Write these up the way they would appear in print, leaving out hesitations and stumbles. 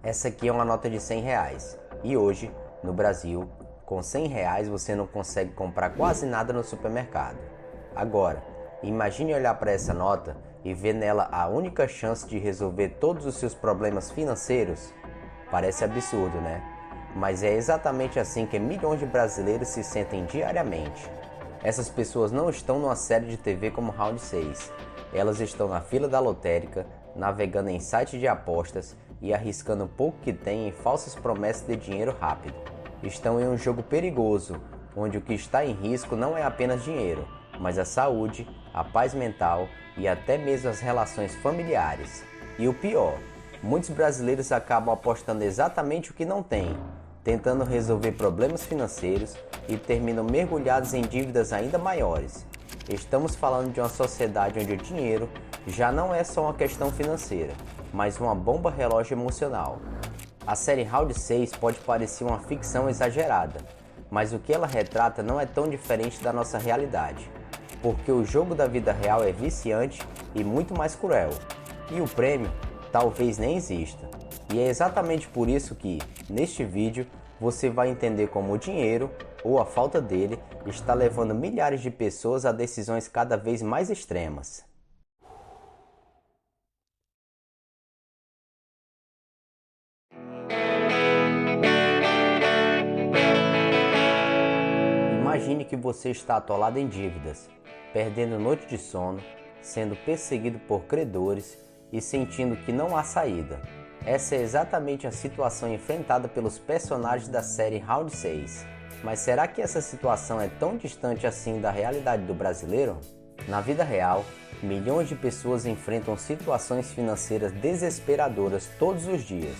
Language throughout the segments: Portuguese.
Essa aqui é uma nota de R$ 100 e hoje, no Brasil, com R$ 100 você não consegue comprar quase nada no supermercado. Agora, imagine olhar para essa nota e ver nela a única chance de resolver todos os seus problemas financeiros. Parece absurdo, né? Mas é exatamente assim que milhões de brasileiros se sentem diariamente. Essas pessoas não estão numa série de TV como Round 6. Elas estão na fila da lotérica, navegando em sites de apostas e arriscando o pouco que têm em falsas promessas de dinheiro rápido. Estão em um jogo perigoso, onde o que está em risco não é apenas dinheiro, mas a saúde, a paz mental e até mesmo as relações familiares. E o pior, muitos brasileiros acabam apostando exatamente o que não têm, tentando resolver problemas financeiros e terminam mergulhados em dívidas ainda maiores. Estamos falando de uma sociedade onde o dinheiro já não é só uma questão financeira, mas uma bomba relógio emocional. A série Round 6 pode parecer uma ficção exagerada, mas o que ela retrata não é tão diferente da nossa realidade, porque o jogo da vida real é viciante e muito mais cruel, e o prêmio talvez nem exista. E é exatamente por isso que, neste vídeo, você vai entender como o dinheiro, ou a falta dele, está levando milhares de pessoas a decisões cada vez mais extremas. Imagine que você está atolado em dívidas, perdendo noite de sono, sendo perseguido por credores e sentindo que não há saída. Essa é exatamente a situação enfrentada pelos personagens da série Round 6. Mas será que essa situação é tão distante assim da realidade do brasileiro? Na vida real, milhões de pessoas enfrentam situações financeiras desesperadoras todos os dias.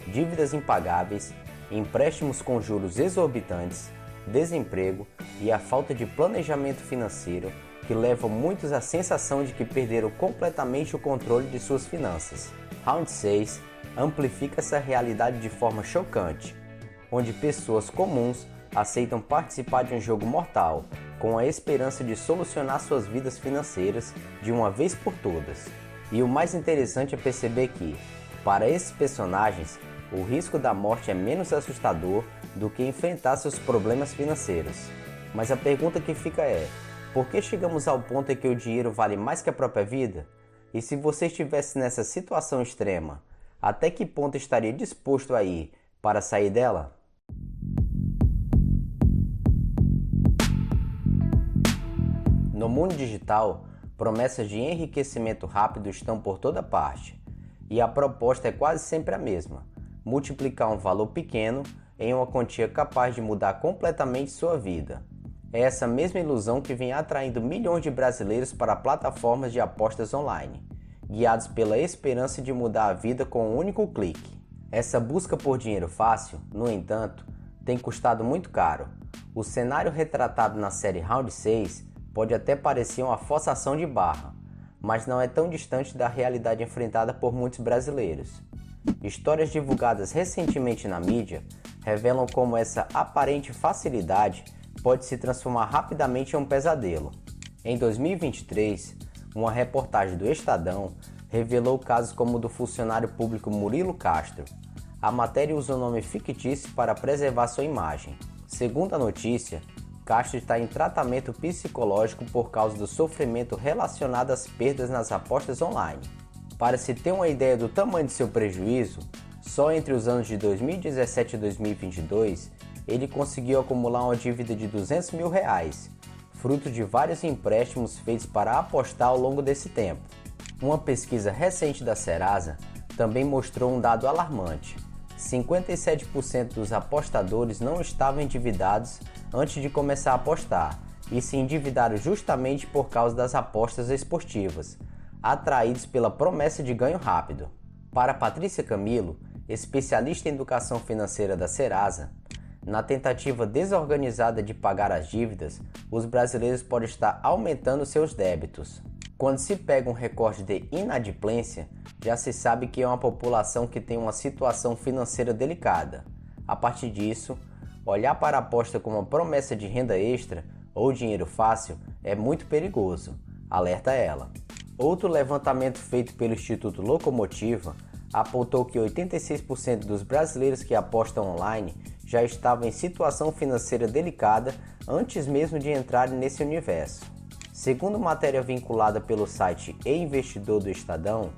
Dívidas impagáveis, empréstimos com juros exorbitantes, desemprego e a falta de planejamento financeiro que levam muitos à sensação de que perderam completamente o controle de suas finanças. Round 6 amplifica essa realidade de forma chocante, onde pessoas comuns aceitam participar de um jogo mortal, com a esperança de solucionar suas vidas financeiras de uma vez por todas. E o mais interessante é perceber que, para esses personagens, o risco da morte é menos assustador do que enfrentar seus problemas financeiros. Mas a pergunta que fica é: por que chegamos ao ponto em que o dinheiro vale mais que a própria vida? E se você estivesse nessa situação extrema, até que ponto estaria disposto a ir para sair dela? No mundo digital, promessas de enriquecimento rápido estão por toda parte, e a proposta é quase sempre a mesma: multiplicar um valor pequeno em uma quantia capaz de mudar completamente sua vida. É essa mesma ilusão que vem atraindo milhões de brasileiros para plataformas de apostas online, guiados pela esperança de mudar a vida com um único clique. Essa busca por dinheiro fácil, no entanto, tem custado muito caro. O cenário retratado na série Round 6 pode até parecer uma forçação de barra, mas não é tão distante da realidade enfrentada por muitos brasileiros. Histórias divulgadas recentemente na mídia revelam como essa aparente facilidade pode se transformar rapidamente em um pesadelo. Em 2023, uma reportagem do Estadão revelou casos como o do funcionário público Murilo Castro. A matéria usa um nome fictício para preservar sua imagem. Segundo a notícia, Castro está em tratamento psicológico por causa do sofrimento relacionado às perdas nas apostas online. Para se ter uma ideia do tamanho de seu prejuízo, só entre os anos de 2017 e 2022, ele conseguiu acumular uma dívida de R$200 mil, fruto de vários empréstimos feitos para apostar ao longo desse tempo. Uma pesquisa recente da Serasa também mostrou um dado alarmante: 57% dos apostadores não estavam endividados antes de começar a apostar, e se endividaram justamente por causa das apostas esportivas, atraídos pela promessa de ganho rápido. Para Patrícia Camilo, especialista em educação financeira da Serasa, na tentativa desorganizada de pagar as dívidas, os brasileiros podem estar aumentando seus débitos. Quando se pega um recorte de inadimplência, já se sabe que é uma população que tem uma situação financeira delicada. A partir disso, olhar para a aposta como uma promessa de renda extra ou dinheiro fácil é muito perigoso, alerta ela. Outro levantamento feito pelo Instituto Locomotiva apontou que 86% dos brasileiros que apostam online já estavam em situação financeira delicada antes mesmo de entrarem nesse universo. Segundo matéria vinculada pelo site E-Investidor do Estadão,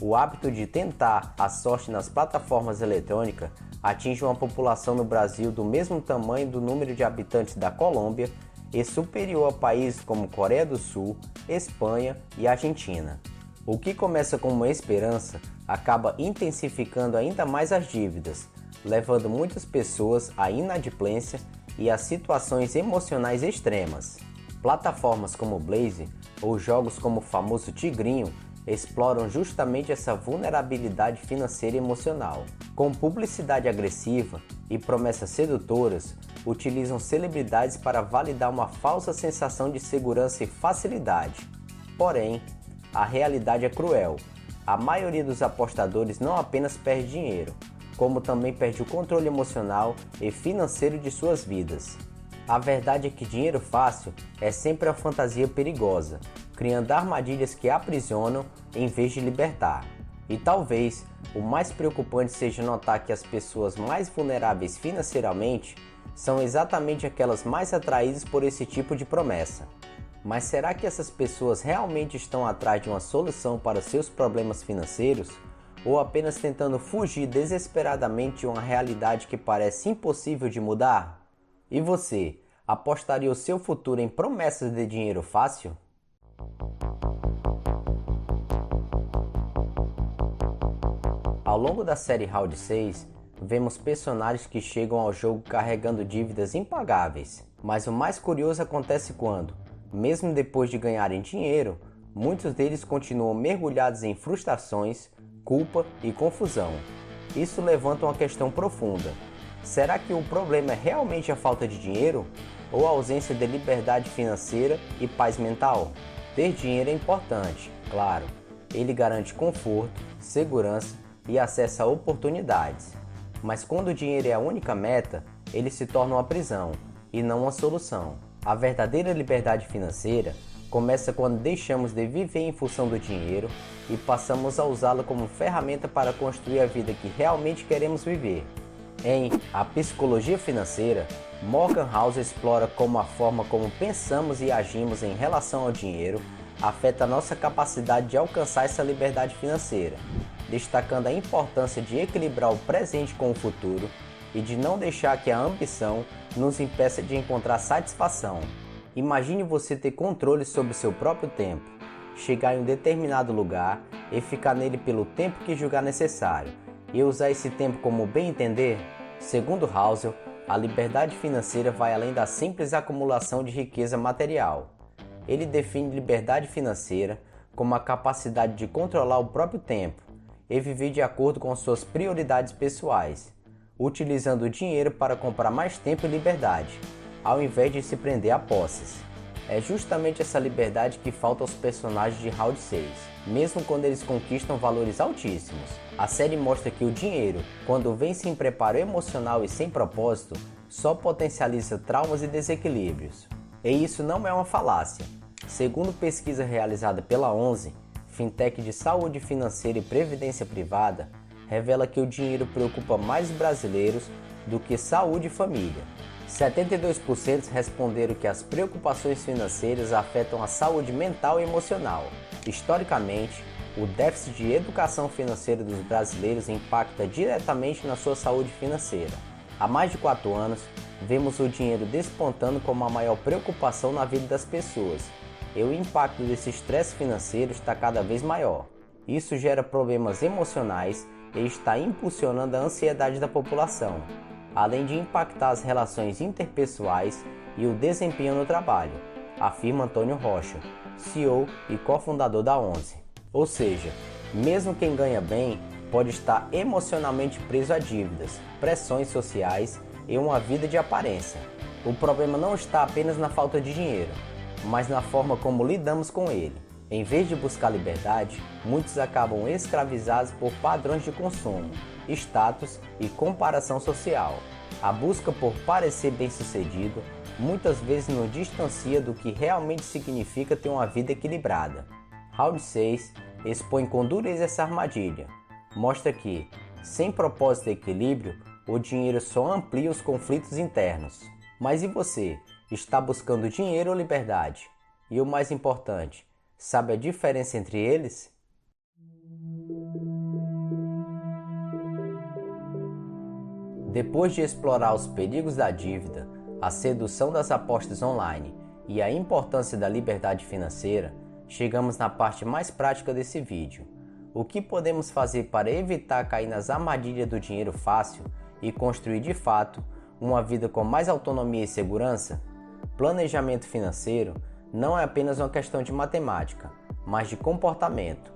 o hábito de tentar a sorte nas plataformas eletrônicas atinge uma população no Brasil do mesmo tamanho do número de habitantes da Colômbia e superior a países como Coreia do Sul, Espanha e Argentina. O que começa como uma esperança acaba intensificando ainda mais as dívidas, levando muitas pessoas à inadimplência e a situações emocionais extremas. Plataformas como Blaze ou jogos como o famoso Tigrinho exploram justamente essa vulnerabilidade financeira e emocional. Com publicidade agressiva e promessas sedutoras, utilizam celebridades para validar uma falsa sensação de segurança e facilidade. Porém, a realidade é cruel. A maioria dos apostadores não apenas perde dinheiro, como também perde o controle emocional e financeiro de suas vidas. A verdade é que dinheiro fácil é sempre a fantasia perigosa, criando armadilhas que aprisionam em vez de libertar. E talvez o mais preocupante seja notar que as pessoas mais vulneráveis financeiramente são exatamente aquelas mais atraídas por esse tipo de promessa. Mas será que essas pessoas realmente estão atrás de uma solução para seus problemas financeiros? Ou apenas tentando fugir desesperadamente de uma realidade que parece impossível de mudar? E você, apostaria o seu futuro em promessas de dinheiro fácil? Ao longo da série Round 6, vemos personagens que chegam ao jogo carregando dívidas impagáveis. Mas o mais curioso acontece quando, mesmo depois de ganharem dinheiro, muitos deles continuam mergulhados em frustrações, culpa e confusão. Isso levanta uma questão profunda. Será que o problema é realmente a falta de dinheiro ou a ausência de liberdade financeira e paz mental? Ter dinheiro é importante, claro. Ele garante conforto, segurança e acesso a oportunidades. Mas quando o dinheiro é a única meta, ele se torna uma prisão e não uma solução. A verdadeira liberdade financeira começa quando deixamos de viver em função do dinheiro e passamos a usá-lo como ferramenta para construir a vida que realmente queremos viver. Em A Psicologia Financeira, Morgan Housel explora como a forma como pensamos e agimos em relação ao dinheiro afeta a nossa capacidade de alcançar essa liberdade financeira, destacando a importância de equilibrar o presente com o futuro e de não deixar que a ambição nos impeça de encontrar satisfação. Imagine você ter controle sobre seu próprio tempo, chegar em um determinado lugar e ficar nele pelo tempo que julgar necessário, e usar esse tempo como bem entender. Segundo Housel, a liberdade financeira vai além da simples acumulação de riqueza material. Ele define liberdade financeira como a capacidade de controlar o próprio tempo e viver de acordo com suas prioridades pessoais, utilizando o dinheiro para comprar mais tempo e liberdade, ao invés de se prender a posses. É justamente essa liberdade que falta aos personagens de Round 6, mesmo quando eles conquistam valores altíssimos. A série mostra que o dinheiro, quando vem sem preparo emocional e sem propósito, só potencializa traumas e desequilíbrios. E isso não é uma falácia. Segundo pesquisa realizada pela 11, Fintech de Saúde Financeira e Previdência Privada, revela que o dinheiro preocupa mais brasileiros do que saúde e família. 72% responderam que as preocupações financeiras afetam a saúde mental e emocional. Historicamente, o déficit de educação financeira dos brasileiros impacta diretamente na sua saúde financeira. Há mais de 4 anos, vemos o dinheiro despontando como a maior preocupação na vida das pessoas, e o impacto desse estresse financeiro está cada vez maior. Isso gera problemas emocionais e está impulsionando a ansiedade da população, além de impactar as relações interpessoais e o desempenho no trabalho, afirma Antônio Rocha, CEO e cofundador da 11. Ou seja, mesmo quem ganha bem pode estar emocionalmente preso a dívidas, pressões sociais e uma vida de aparência. O problema não está apenas na falta de dinheiro, mas na forma como lidamos com ele. Em vez de buscar liberdade, muitos acabam escravizados por padrões de consumo, status e comparação social. A busca por parecer bem-sucedido muitas vezes nos distancia do que realmente significa ter uma vida equilibrada. Round 6 expõe com dureza essa armadilha. mostra que, sem propósito e equilíbrio, o dinheiro só amplia os conflitos internos. Mas e você? Está buscando dinheiro ou liberdade? E o mais importante, sabe a diferença entre eles? Depois de explorar os perigos da dívida, a sedução das apostas online e a importância da liberdade financeira, chegamos na parte mais prática desse vídeo. O que podemos fazer para evitar cair nas armadilhas do dinheiro fácil e construir de fato uma vida com mais autonomia e segurança? Planejamento financeiro não é apenas uma questão de matemática, mas de comportamento.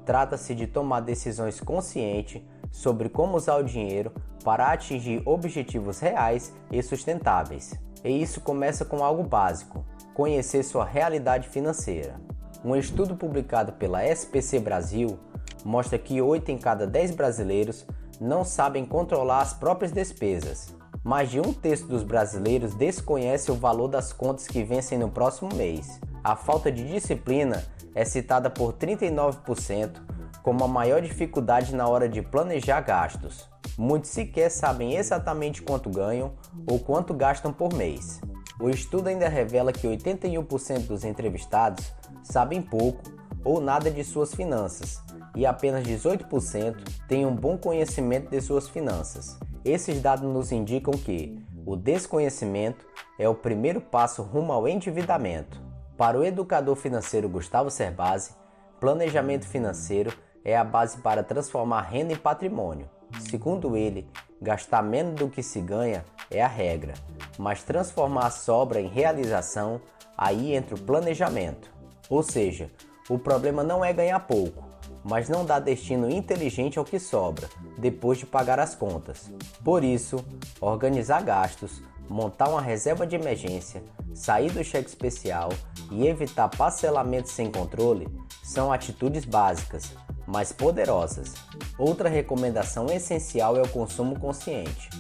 Trata-se de tomar decisões conscientes sobre como usar o dinheiro para atingir objetivos reais e sustentáveis. E isso começa com algo básico: conhecer sua realidade financeira. Um estudo publicado pela SPC Brasil mostra que 8 em cada 10 brasileiros não sabem controlar as próprias despesas. Mais de um terço dos brasileiros desconhece o valor das contas que vencem no próximo mês. A falta de disciplina é citada por 39% como a maior dificuldade na hora de planejar gastos. Muitos sequer sabem exatamente quanto ganham ou quanto gastam por mês. O estudo ainda revela que 81% dos entrevistados sabem pouco ou nada de suas finanças e apenas 18% têm um bom conhecimento de suas finanças. Esses dados nos indicam que o desconhecimento é o primeiro passo rumo ao endividamento. Para o educador financeiro Gustavo Cerbasi, planejamento financeiro é a base para transformar renda em patrimônio. Segundo ele, gastar menos do que se ganha é a regra, mas transformar a sobra em realização, aí entra o planejamento. Ou seja, o problema não é ganhar pouco, mas não dar destino inteligente ao que sobra, depois de pagar as contas. Por isso, organizar gastos, montar uma reserva de emergência, sair do cheque especial e evitar parcelamentos sem controle são atitudes básicas, mas poderosas. Outra recomendação essencial é o consumo consciente.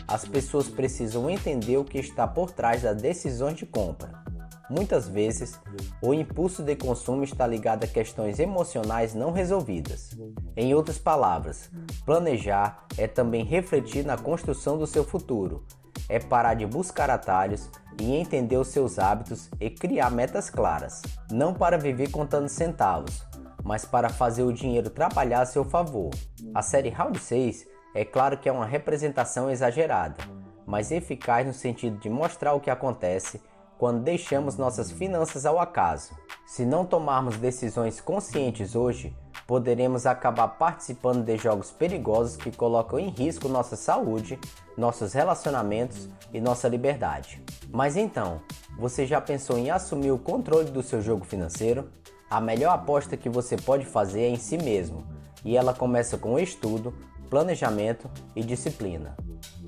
As pessoas precisam entender o que está por trás das decisões de compra. Muitas vezes, o impulso de consumo está ligado a questões emocionais não resolvidas. Em outras palavras, planejar é também refletir na construção do seu futuro. É parar de buscar atalhos e entender os seus hábitos e criar metas claras. Não para viver contando centavos, mas para fazer o dinheiro trabalhar a seu favor. A série Round 6 é claro que é uma representação exagerada, mas eficaz no sentido de mostrar o que acontece quando deixamos nossas finanças ao acaso. Se não tomarmos decisões conscientes hoje, poderemos acabar participando de jogos perigosos que colocam em risco nossa saúde, nossos relacionamentos e nossa liberdade. Mas então, você já pensou em assumir o controle do seu jogo financeiro? A melhor aposta que você pode fazer é em si mesmo, e ela começa com estudo, planejamento e disciplina.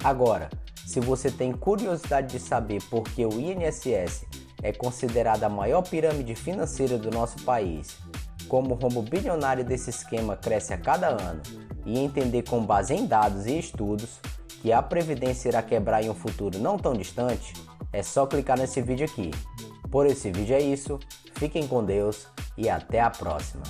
Agora, se você tem curiosidade de saber por que o INSS é considerada a maior pirâmide financeira do nosso país, como o rombo bilionário desse esquema cresce a cada ano, e entender com base em dados e estudos que a Previdência irá quebrar em um futuro não tão distante, é só clicar nesse vídeo aqui. Por esse vídeo é isso, fiquem com Deus e até a próxima.